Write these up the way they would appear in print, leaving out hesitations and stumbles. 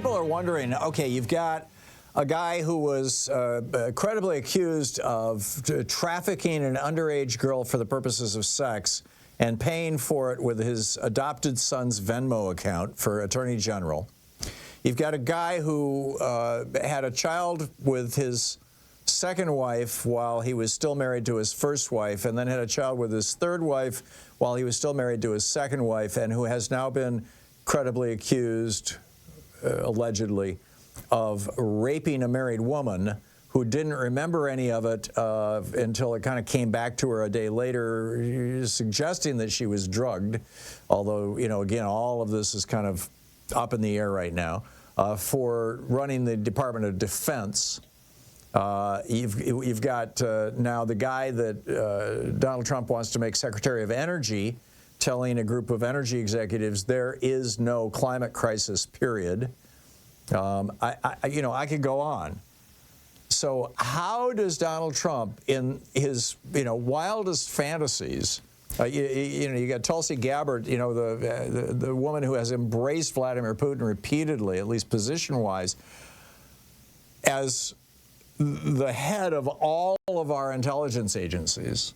people are wondering, okay, you've got a guy who was credibly accused of trafficking an underage girl for the purposes of sex and paying for it with his adopted son's Venmo account for Attorney General. You've got a guy who had a child with his second wife while he was still married to his first wife, and then had a child with his third wife while he was still married to his second wife, and who has now been credibly accused, allegedly, of raping a married woman who didn't remember any of it until it kind of came back to her a day later, suggesting that she was drugged. Although, you know, again, all of this is kind of up in the air right now. For running the Department of Defense. You've got now the guy that Donald Trump wants to make Secretary of Energy, telling a group of energy executives there is no climate crisis, period. I could go on. So how does Donald Trump, in his wildest fantasies, you got Tulsi Gabbard, the woman who has embraced Vladimir Putin repeatedly, at least position-wise, as the head of all of our intelligence agencies.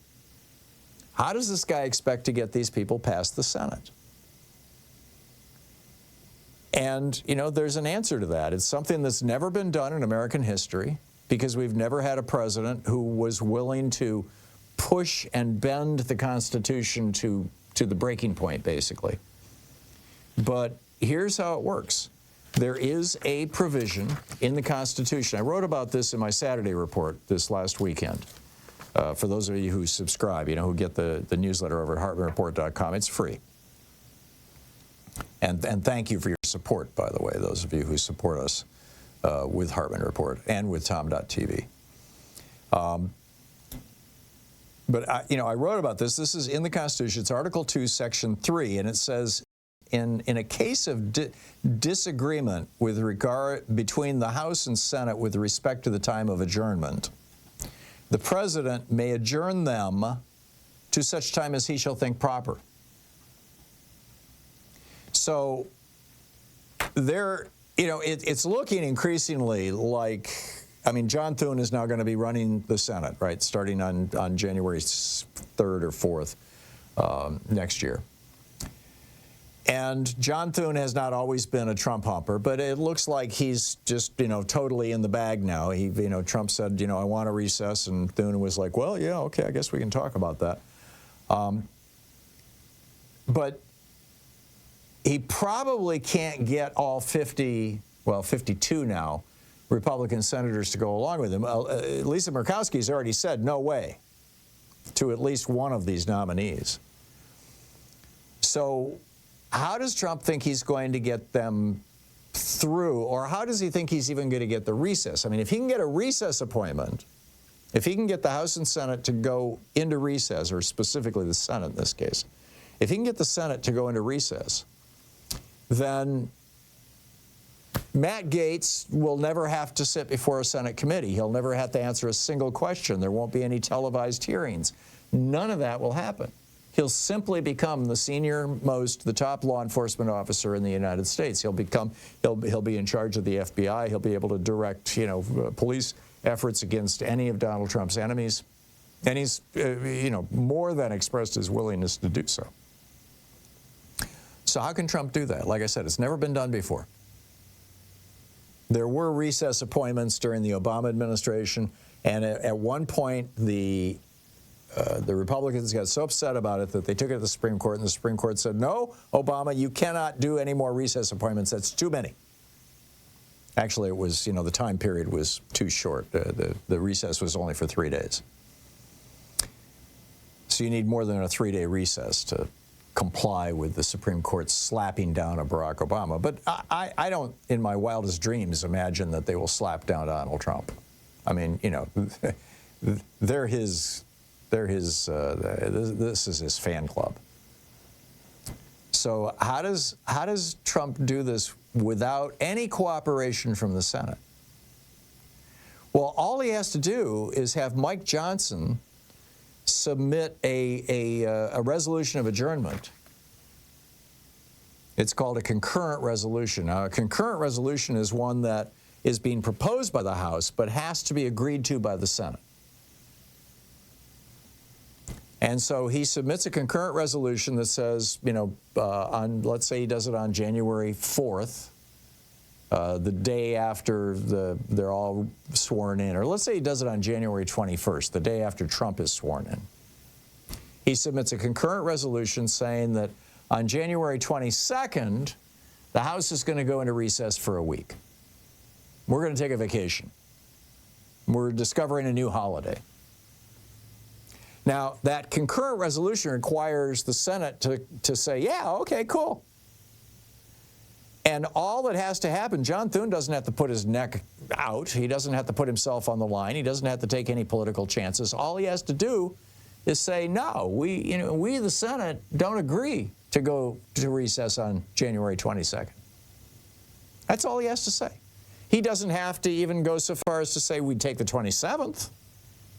How does this guy expect to get these people past the Senate? And, there's an answer to that. It's something that's never been done in American history, because we've never had a president who was willing to push and bend the Constitution to the breaking point, basically. But here's how it works. There is a provision in the Constitution. I wrote about this in my Saturday report this last weekend. For those of you who subscribe, who get the newsletter over at HartmannReport.com, it's free. And thank you for your support, by the way, those of you who support us with Hartmann Report and with Tom.tv. But I wrote about this. This is in the Constitution. It's Article 2, Section 3, and it says, in a case of disagreement with regard between the House and Senate with respect to the time of adjournment, the President may adjourn them to such time as he shall think proper. So there, it's looking increasingly like, John Thune is now going to be running the Senate, right, starting on January 3rd or 4th next year. And John Thune has not always been a Trump humper, but it looks like he's just, totally in the bag now. Trump said, I want to recess, and Thune was like, well, yeah, okay, I guess we can talk about that. But he probably can't get all 52 now, Republican senators to go along with him. Lisa Murkowski's already said no way to at least one of these nominees. So how does Trump think he's going to get them through, or how does he think he's even going to get the recess? If he can get a recess appointment, if he can get the House and Senate to go into recess, or specifically the Senate in this case, if he can get the Senate to go into recess, then Matt Gaetz will never have to sit before a Senate committee. He'll never have to answer a single question. There won't be any televised hearings. None of that will happen. He'll simply become the senior-most, the top law enforcement officer in the United States. He'll be in charge of the FBI. He'll be able to direct, police efforts against any of Donald Trump's enemies. And he's, more than expressed his willingness to do so. So how can Trump do that? Like I said, it's never been done before. There were recess appointments during the Obama administration, and at one point the Republicans got so upset about it that they took it to the Supreme Court, and the Supreme Court said, no, Obama, you cannot do any more recess appointments. That's too many. Actually, it was, the time period was too short. The recess was only for 3 days. So you need more than a 3-day recess to comply with the Supreme Court slapping down a Barack Obama. But I don't, in my wildest dreams, imagine that they will slap down Donald Trump. This is his fan club. So how does Trump do this without any cooperation from the Senate? Well, all he has to do is have Mike Johnson submit a resolution of adjournment It's called a concurrent resolution. Now, a concurrent resolution is one that is being proposed by the House, but has to be agreed to by the Senate. And so he submits a concurrent resolution that says, you know, let's say he does it on January 4th, the day after they're all sworn in, or let's say he does it on January 21st, the day after Trump is sworn in. He submits a concurrent resolution saying that on January 22nd, the House is going to go into recess for a week. We're going to take a vacation. We're discovering a new holiday. Now, that concurrent resolution requires the Senate to say, yeah, okay, cool. And all that has to happen, John Thune doesn't have to put his neck out. He doesn't have to put himself on the line. He doesn't have to take any political chances. All he has to do is say, no, we the Senate don't agree to go to recess on January 22nd. That's all he has to say. He doesn't have to even go so far as to say we'd take the 27th,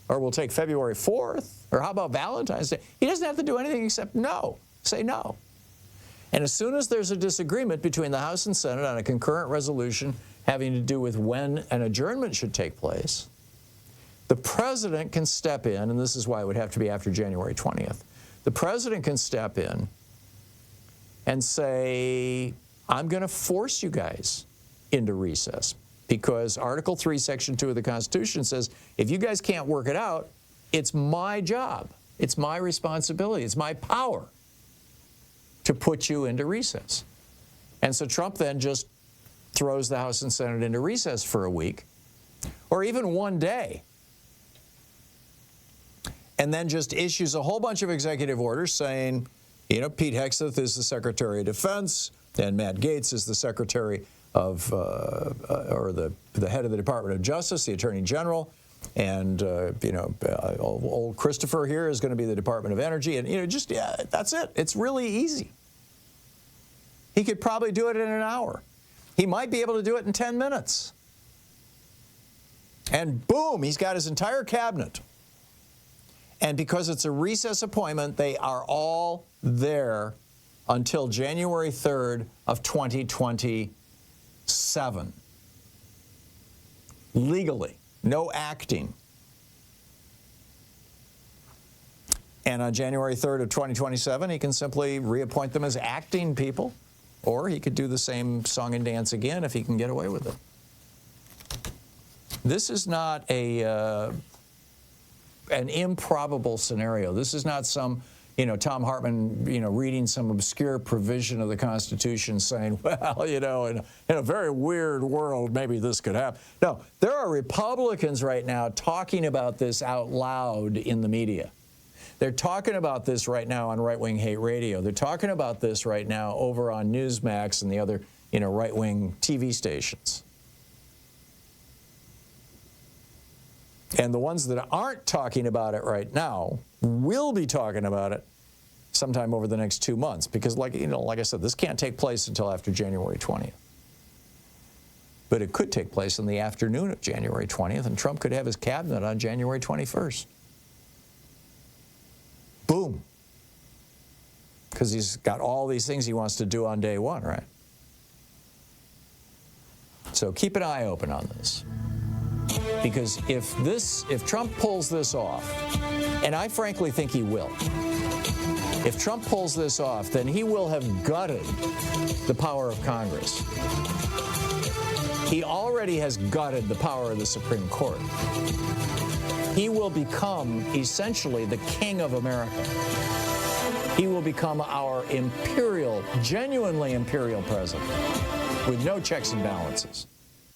or we'll take February 4th, or how about Valentine's Day? He doesn't have to do anything except no, say no. And as soon as there's a disagreement between the House and Senate on a concurrent resolution having to do with when an adjournment should take place, the president can step in, and this is why it would have to be after January 20th. The president can step in and say, I'm going to force you guys into recess, because Article 3, Section 2 of the Constitution says, if you guys can't work it out, it's my job, it's my responsibility, it's my power to put you into recess. And so Trump then just throws the House and Senate into recess for a week, or even one day, and then just issues a whole bunch of executive orders saying, you know, Pete Hegseth is the Secretary of Defense, and Matt Gaetz is the Secretary of, or the head of the Department of Justice, the Attorney General, and, old Christopher here is going to be the Department of Energy, and, yeah, that's it. It's really easy. He could probably do it in an hour. He might be able to do it in 10 minutes. And boom, he's got his entire cabinet. And because it's a recess appointment, they are all there until January 3rd of 2027. Legally, no acting. And on January 3rd of 2027, he can simply reappoint them as acting people, or he could do the same song and dance again if he can get away with it. This is not an improbable scenario. This is not some, Thom Hartmann, reading some obscure provision of the Constitution saying, well, in a very weird world, maybe this could happen. No, there are Republicans right now talking about this out loud in the media. They're talking about this right now on right-wing hate radio. They're talking about this right now over on Newsmax and the other, right-wing TV stations. And the ones that aren't talking about it right now will be talking about it sometime over the next 2 months, because like I said, this can't take place until after January 20th. But it could take place in the afternoon of January 20th, and Trump could have his cabinet on January 21st. Boom. Because he's got all these things he wants to do on day one, right? So keep an eye open on this. Because if Trump pulls this off, and I frankly think he will, if Trump pulls this off, then he will have gutted the power of Congress. He already has gutted the power of the Supreme Court. He will become essentially the king of America. He will become our imperial, genuinely imperial president with no checks and balances.